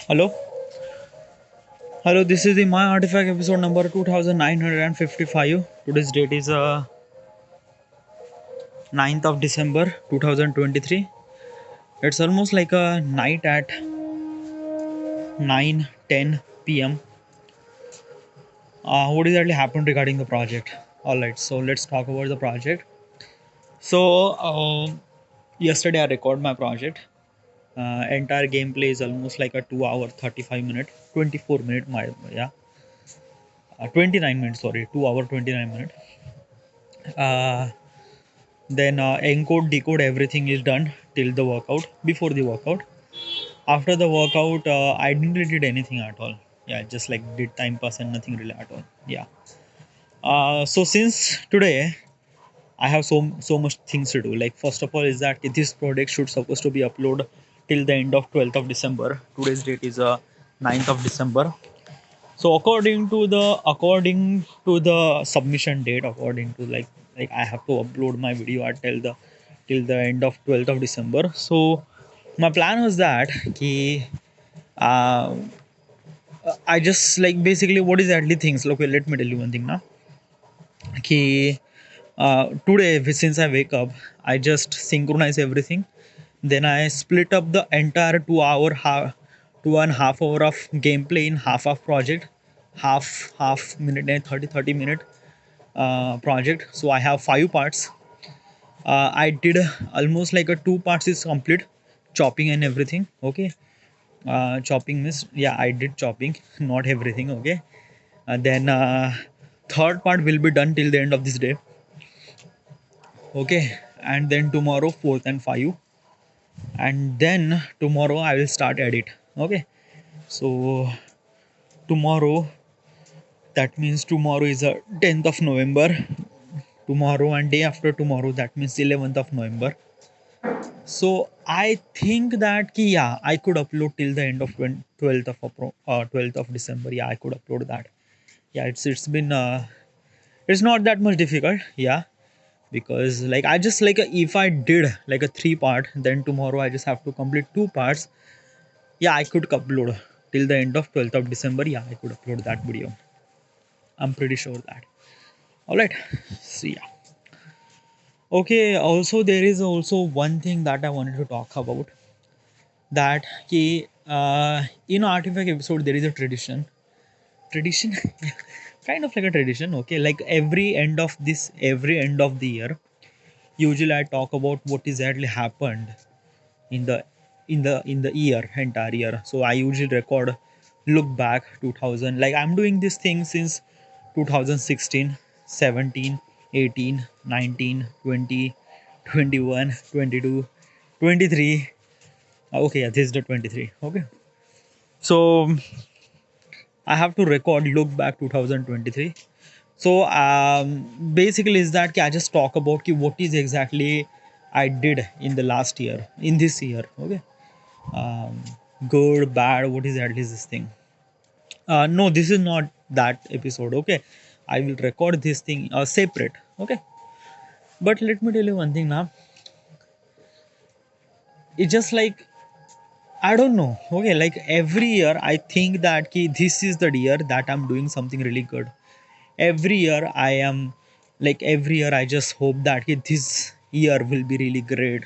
Hello, hello. This is the My Artifact episode number 2955. Today's date is 9th of December 2023. It's almost like a night at 9:10 p.m. What exactly happened regarding the project? All right, so let's talk about the project. So yesterday I record my project. Entire gameplay is almost like a 2 hour 35 minute, 24 minute. My yeah, 29 minutes. Sorry, 2 hour 29 minutes. Uh, Then encode, decode, everything is done till the workout. Before the workout, after the workout, I didn't really did anything at all. Yeah, just like did time pass and nothing really at all. Yeah. So since today I have so much things to do. Like first of all is that this project should supposed to be uploaded till the end of 12th of December. Today's date is 9th of December. So according to the submission date, according to like I have to upload my video at till the end of 12th of December. So my plan was that ki, uh, I just like basically what is actually things. Okay, let me tell you one thing now. Ki, today since I wake up, I just synchronize everything. Then I split up the entire 2 hour, 2.5 hour of gameplay in half project, half minute and 30 minute project. So I have 5 parts. I did almost like a 2 parts is complete, chopping and everything. Okay, chopping means yeah I did chopping, not everything. Okay, then third part will be done till the end of this day. Okay, and then tomorrow fourth and five, and then tomorrow I will start edit. Okay, so tomorrow, that means tomorrow is a 10th of November. Tomorrow and day after tomorrow, that means 11th of November. So I think that ki, yeah I could upload till the end of 12th of 12th of December. Yeah, I could upload that. Yeah, it's been it's not that much difficult. Yeah, because like I just like if I did like a 3 part, then tomorrow I just have to complete 2 parts. Yeah, I could upload till the end of 12th of December. Yeah, I could upload that video. I'm pretty sure that. All right. So yeah. Okay. Also, there is also one thing that I wanted to talk about. That ki, in Artifact episode there is a tradition, kind of like a tradition. Okay, like every end of the year, usually I talk about what exactly happened in the year, entire year. So I usually record, look back 2000, like I'm doing this thing since 2016, 17, 18, 19, 20, 21, 22, 23. Okay, yeah, this is the 23. Okay, so I have to record, look back 2023. So basically is that I just talk about what is exactly I did in the last year, in this year. Okay, um, good, bad, what is at least this thing. No, this is not that episode. Okay, I will record this thing separate. Okay, but let me tell you one thing now. It's just like I don't know. Okay, like every year I think that this is the year that I'm doing something really good. Every year I am like every year I just hope that this year will be really great.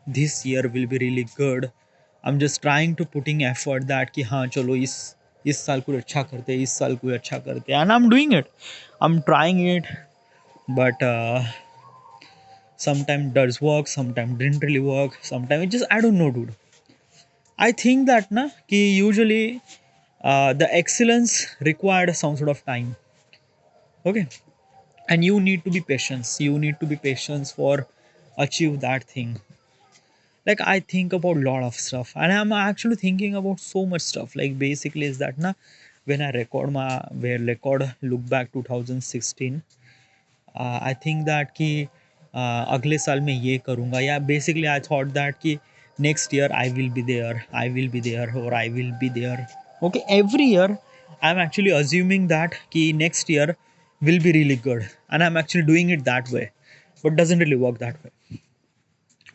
This year will be really good. I'm just trying to putting effort that कि हाँ चलो इस साल कुछ अच्छा करते हैं, इस साल कुछ अच्छा करते हैं, and I'm doing it. I'm trying it, but sometimes does work, sometimes didn't really work, sometimes it just I don't know, dude. I think that na कि usually the excellence required some sort of time. Okay, and you need to be patient. You need to be patient for achieve that thing. Like I think about lot of stuff, and I'm actually thinking about so much stuff. Like basically is that na when I record my where record look back 2016, I think that कि अगले साल मैं ये करूँगा, या basically I thought that कि next year I will be there, or I will be there. Okay, every year I'm actually assuming that कि next year will be really good, and I'm actually doing it that way, but doesn't really work that way.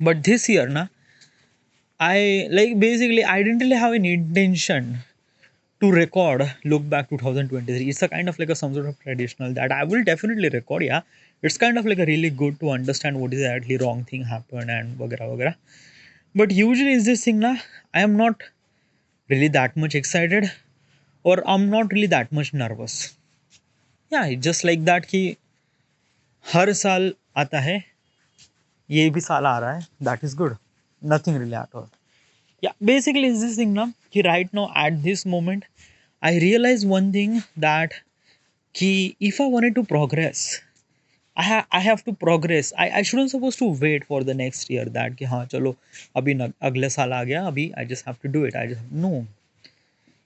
But this year na, I like basically I didn't really have an intention to record look back 2023. It's a kind of like a some sort of traditional that I will definitely record. Yeah, it's kind of like a really good to understand what is actually wrong thing happened and वगैरह वगैरह. But usually is this thing ना, I am not really that much excited or I'm not really that much nervous. Yeah, it's just like that कि हर साल आता है, ये भी साल आ रहा है, that is good. Nothing really at all. Yeah, basically is this thing ना कि right now at this moment I realize one thing that कि if I wanted to progress, I have to progress. I shouldn't supposed to wait for the next year that कि हाँ चलो अभी अगले साल आ गया, अभी I just have to do it. I just no.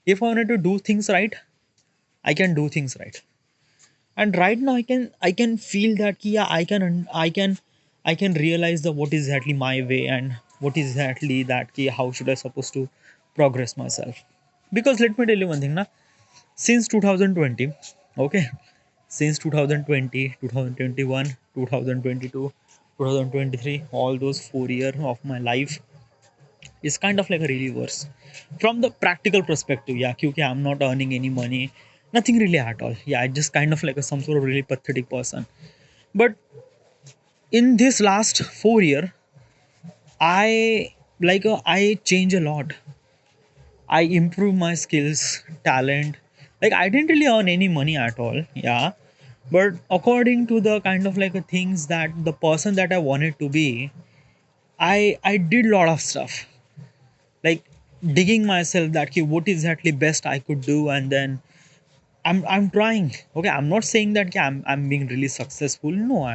If I wanted to do things right, I can do things right. And right now I can feel that कि yeah I can realize the what is exactly my way and what is exactly that कि how should I supposed to progress myself. Because let me tell you one thing na, since 2020, okay, since 2020, 2021, 2022, 2023, all those 4 years of my life is kind of like a really worse from the practical perspective. Yeah, because I'm not earning any money, nothing really at all. Yeah, I just kind of like a some sort of really pathetic person. But in this last 4 year, I change a lot. I improve my skills, talent. Like I didn't really earn any money at all. Yeah, but according to the kind of like a things that the person that I wanted to be, I did a lot of stuff, like digging myself that okay, what exactly best I could do, and then I'm trying. Okay, I'm not saying that okay, I'm being really successful. No,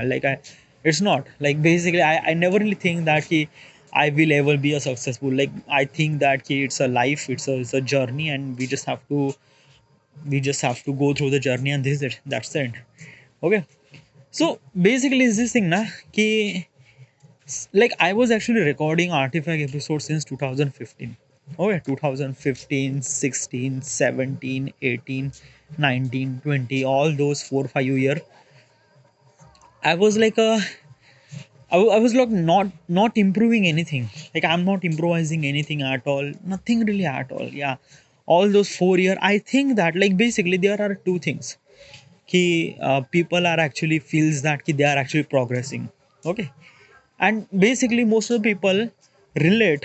it's not like basically I never really think that okay, I will ever be a successful. Like I think that okay, it's a life, it's a journey, and we just have to go through the journey, and this is it. That's the end. Okay, so basically, is this thing na ki like I was actually recording Artifact episodes since 2015. Okay, 2015, 16, 17, 18, 19, 20, all those 4 5 year. I was like I was like not improving anything. Like I'm not improvising anything at all. Nothing really at all. Yeah, all those 4 year. I think that like basically there are two things. Ki people are actually feels that ki they are actually progressing. Okay, and basically most of the people relate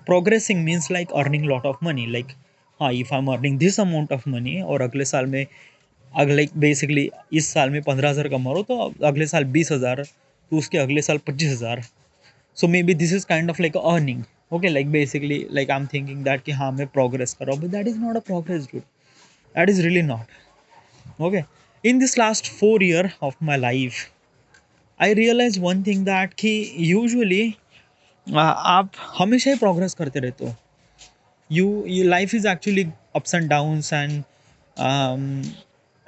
progressing means like earning lot of money. Like हाँ if I'm earning this amount of money और अगले साल में अगले basically इस साल में 15,000 कमा रहा हो तो अगले साल 20,000, तो उसके अगले साल 25,000. So maybe this is kind of like earning. Okay, like basically like I am thinking that कि हाँ मैं प्रोग्रेस कर रहा हूँ, but that is not a progress dude. That is really not. Okay, in this last 4 year of my life I realize one thing that कि usually आप हमेशा ही progress करते रहते हो. you life is actually ups and downs,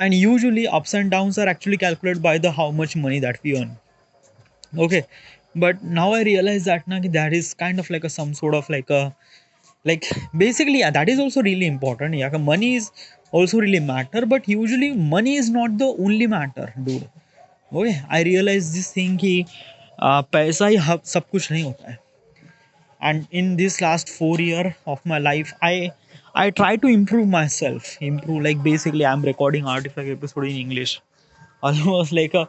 and usually ups and downs are actually calculated by the how much money that we earn. Okay, but now I realize that na, ki that is kind of like a some sort of like a like basically yeah, that is also really important. Yeah, money is also really matter, but usually money is not the only matter, dude. Okay, I realize this thing कि पैसा ही सब कुछ नहीं होता है. And in this last 4 year of my life, I try to improve myself. Improve like basically I'm recording Artifact episode in English. Almost like a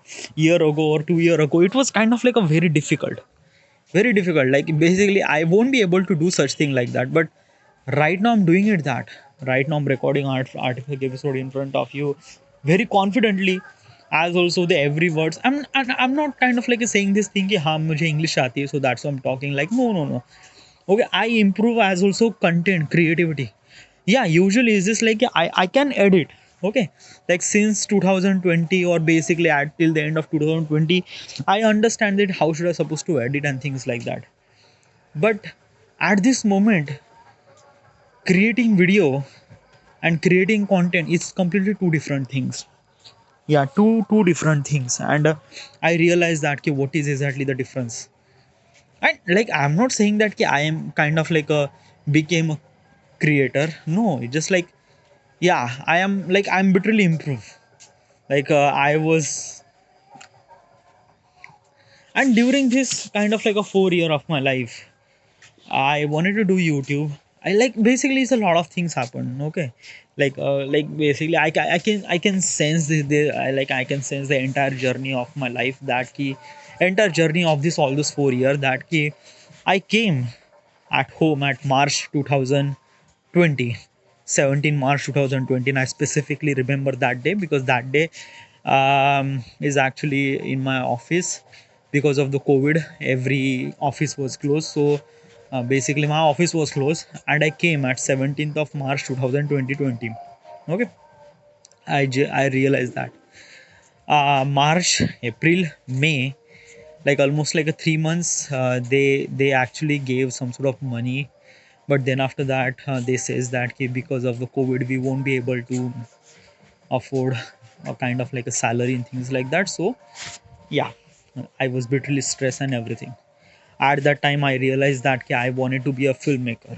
year ago or 2 year ago, it was kind of like a very difficult, very difficult. Like basically I won't be able to do such thing like that, but right now I'm doing it. That right now I'm recording Artifact episode in front of you very confidently, as also the every words I'm not kind of like saying this thing कि हाँ मुझे English आती है, so that's why I'm talking like no. Okay, I improve as also content creativity. Yeah, usually is this like I can edit. Okay, like since 2020 or basically at till the end of 2020, I understand that how should I supposed to edit and things like that. But at this moment, creating video and creating content is completely two different things. Yeah, two different things, and I realized that ki, what is exactly the difference. And like I'm not saying that ki I am kind of like a became a creator. No, it's just like yeah, I am like I'm literally improved. Like I was, and during this kind of like a 4 year of my life, I wanted to do YouTube. I like basically it's a lot of things happen. Okay, like basically I can sense I can sense the entire journey of my life, that key entire journey of this all this 4 year, that key I came at home at March 2020, 17 March 2020, and I specifically remember that day because that day is actually in my office. Because of the COVID, every office was closed, so basically my office was closed and I came at 17th of March 2020. Okay, I realized that March, April, May, like almost like a 3 months, they actually gave some sort of money, but then after that they says that "Okay, because of the COVID we won't be able to afford a kind of like a salary and things like that." So yeah, I was bitterly stressed and everything. At that time I realized that "Okay, I wanted to be a filmmaker."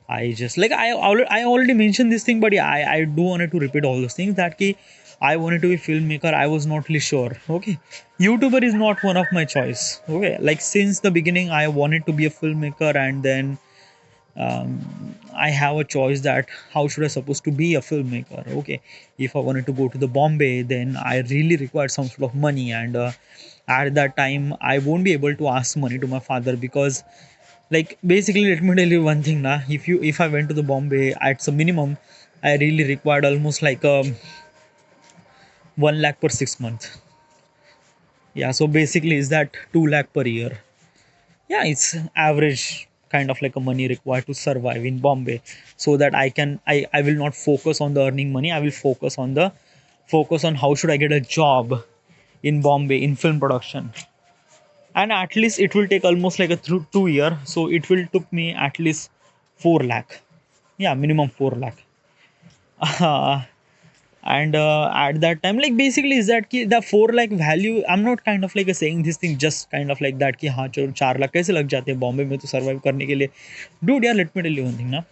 I just like I already mentioned this thing, but yeah, I do wanted to repeat all those things, that ki I wanted to be filmmaker. I was not really sure. Okay, YouTuber is not one of my choice. Okay, like since the beginning I wanted to be a filmmaker, and then I have a choice that how should I supposed to be a filmmaker. Okay, if I wanted to go to the Bombay, then I really required some sort of money, and at that time I won't be able to ask money to my father, because like basically let me tell you one thing now, if I went to the Bombay at some minimum, I really required almost like 1 lakh per 6 months. Yeah, so basically is that 2 lakh per year. Yeah, it's average kind of like a money required to survive in Bombay, so that I will not focus on the earning money. I will focus on how should I get a job in Bombay in film production. And at least it will take almost like a through 2 year, so it will took me at least 4 lakh. Yeah, minimum 4 lakh. uh, and at that time, like basically is that ki the 4 lakh value, I'm not kind of like saying this thing just kind of like that कि हाँ चलो 4 लाख कैसे लग जाते हैं बॉम्बे में तो survive करने के लिए. डूड यार, let me tell you one thing ना,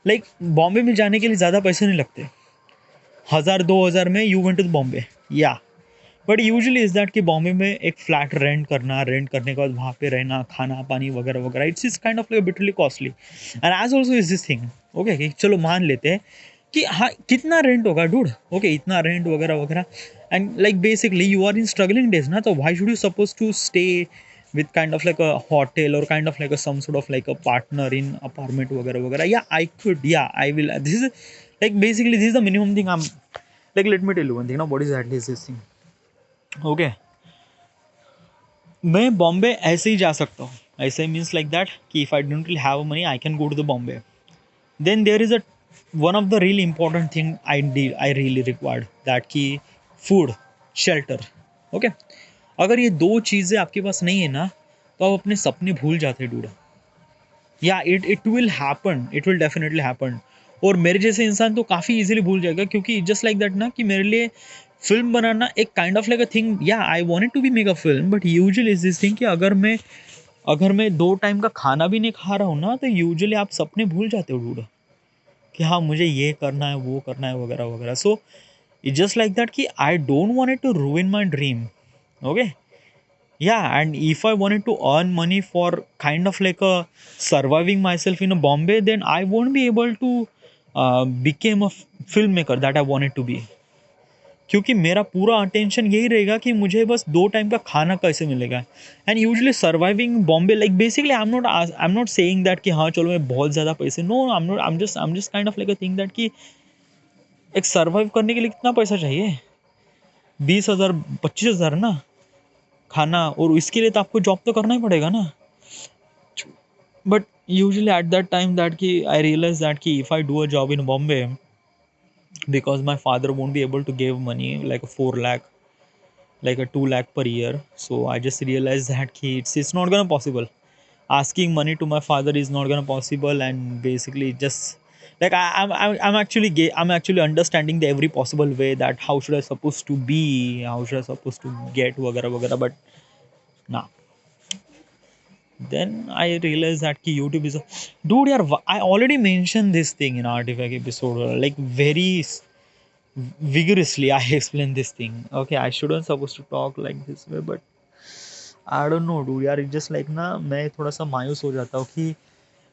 लाइक बॉम्बे में जाने के लिए ज़्यादा पैसे नहीं लगते. 1000 2000 में यू वेंट टू बॉम्बे. या बट यूजुअली इज दैट कि बॉम्बे में एक फ्लैट रेंट करना, रेंट करने के बाद वहाँ पे रहना, खाना पानी वगैरह वगैरह, it's is kind of like bitterly costly. And age also is this thing. Okay, कि चलो मान लेते हैं कि हाँ कितना रेंट होगा डूड. ओके, इतना रेंट वगैरह वगैरह. And like basically you are in struggling days ना, तो why should you suppose to stay with kind of like a hotel, or kind of like a some sort of like a partner in apartment वगैरह वगैरह. Yeah, I could, yeah, I will. This is like basically this is the minimum thing I'm like. Let me tell you one thing now, what is at least this thing. Okay, मैं बॉम्बे ऐसे ही जा सकता हूँ. ऐसे means like that कि if I don't have money I can go to the Bombay. Then there is a one of the really important thing I really required, that की food, shelter. Okay, अगर ये दो चीज़ें आपके पास नहीं है ना, तो आप अपने सपने भूल जाते हैं डूड. या it will happen, it will definitely happen. और मेरे जैसे इंसान तो काफ़ी इजीली भूल जाएगा, क्योंकि जस्ट लाइक दैट ना, कि मेरे लिए फिल्म बनाना एक kind of like a thing. या I wanted to be make a film, but usually is this thing कि अगर मैं 2 टाइम का खाना भी नहीं खा रहा हूँ ना, तो यूजुअली आप सपने भूल जाते हो डूड, कि हाँ मुझे ये करना है, वो करना है वगैरह वगैरह. So it's just like that कि I don't want to ruin my dream. Okay, yeah, and if I wanted to earn money for kind of like a surviving myself in a Bombay, then I won't be able to become a filmmaker that I wanted to be. क्योंकि मेरा पूरा attention यही रहेगा कि मुझे बस 2 time का खाना कैसे मिलेगा. And usually surviving Bombay, like basically I am not saying that कि हाँ चलो मैं बहुत ज़्यादा पैसे, no, I am just kind of like a thing that कि एक सर्वाइव करने के लिए कितना पैसा चाहिए. 20,000 25,000 ना खाना, और इसके लिए तो आपको जॉब तो करना ही पड़ेगा ना. But usually at that time that ki I realized that ki if I do a job in Bombay, because my father won't be able to give money like a 4 lakh, like a 2 lakh per year. So I just realized that ki it's not gonna possible. Asking money to my father is not gonna possible, and basically just like I'm actually understanding the every possible way that how should I supposed to be, how should I supposed to get वगैरह वगैरह. But nah, then I realized that ki YouTube is a dude. Yeah, I already mentioned this thing in Artifact episode, like very vigorously. I explained this thing. Okay, I shouldn't supposed to talk like this way, but I don't know, dude. यार, it's just like ना, मैं थोड़ा सा मायूस हो जाता हूँ कि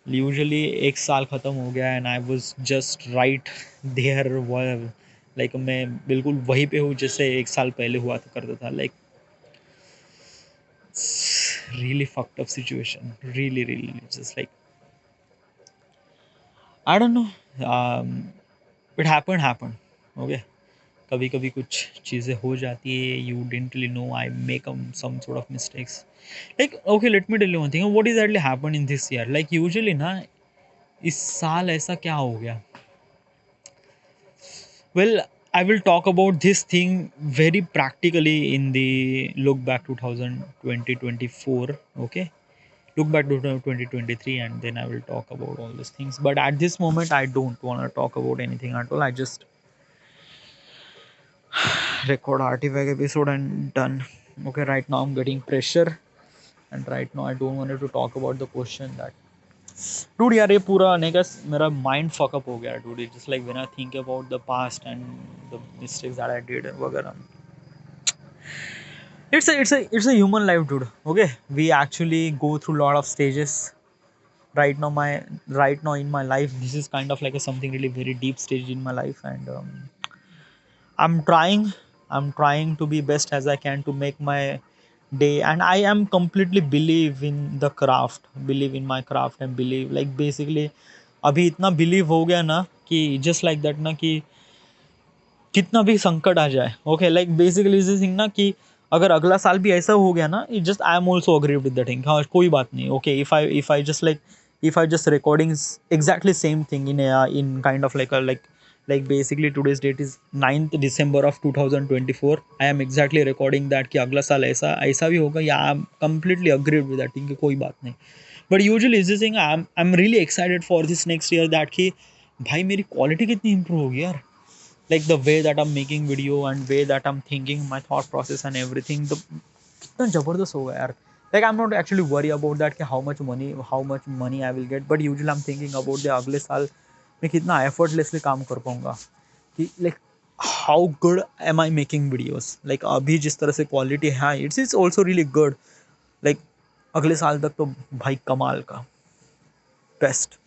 यूजुअली एक साल ख़त्म हो गया and I was just right there, like मैं बिल्कुल वहीं पे हूँ जैसे एक साल पहले हुआ था करता था. Like really fucked up situation, really really just like I don't know. It happen. Okay, कभी कभी कुछ चीज़ें हो जाती है, you didn't really know, I make some sort of mistakes. Like okay, let me tell you one thing, what is actually happen in this year. Like usually ना, इस साल ऐसा क्या हो गया. Well, I will talk about this thing very practically in the look back 2024. Okay, look back to 2023, and then I will talk about all these things. But at this moment, I don't want to talk about anything at all. I just record artifact episode and done. Okay, right now I'm getting pressure, and right now I don't want to talk about the question that. Dude, यार ये पूरा आने का मेरा mind fuck up हो गया dude. It's just like when I think about the past and the mistakes that I did वगैरह. It's a human life, dude. Okay, we actually go through a lot of stages. Right now in my life, this is kind of like a something really very deep stage in my life, and I'm trying. I'm trying to be best as I can to make my day, and I am completely believe in the craft, believe in my craft, and believe like basically अभी इतना believe हो गया ना कि just like that ना कि कितना भी संकट आ जाए. Okay, like basically is thing ना कि अगर अगला साल भी ऐसा हो गया ना, it just I am also agree with the thing. हाँ, कोई बात नहीं. Okay, if I just like if I just recording exactly same thing in kind of like basically today's date is 9th December of 2024. I am exactly recording that कि अगला साल ऐसा ऐसा भी होगा, या I am completely agreed with that thing कि कोई बात नहीं. But usually is this thing I am really excited for this next year that कि भाई मेरी क्वालिटी कितनी इंप्रूव होगी यार. Like the way that I'm making video and way that I'm thinking, my thought process and everything, the कितना जबरदस्त होगा यार. Like I'm not actually worry about that कि how much money I will get, but usually I'm thinking about the अगले साल मैं कितना effortlessly काम कर पाऊंगा कि like how good am I making videos. Like अभी जिस तरह से quality है, it's also really good. Like अगले साल तक तो भाई कमाल का best.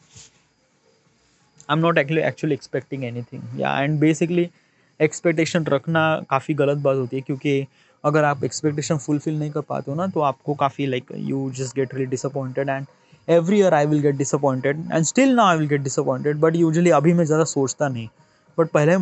I'm not actually expecting anything. Yeah, and basically expectation रखना काफ़ी गलत बात होती है, क्योंकि अगर आप एक्सपेक्टेशन फुलफिल नहीं कर पाते हो ना, तो आपको काफ़ी like you just get really disappointed. And every year I will get disappointed, and still now I will get disappointed. But usually अभी मैं ज़्यादा सोचता नहीं, बट पहले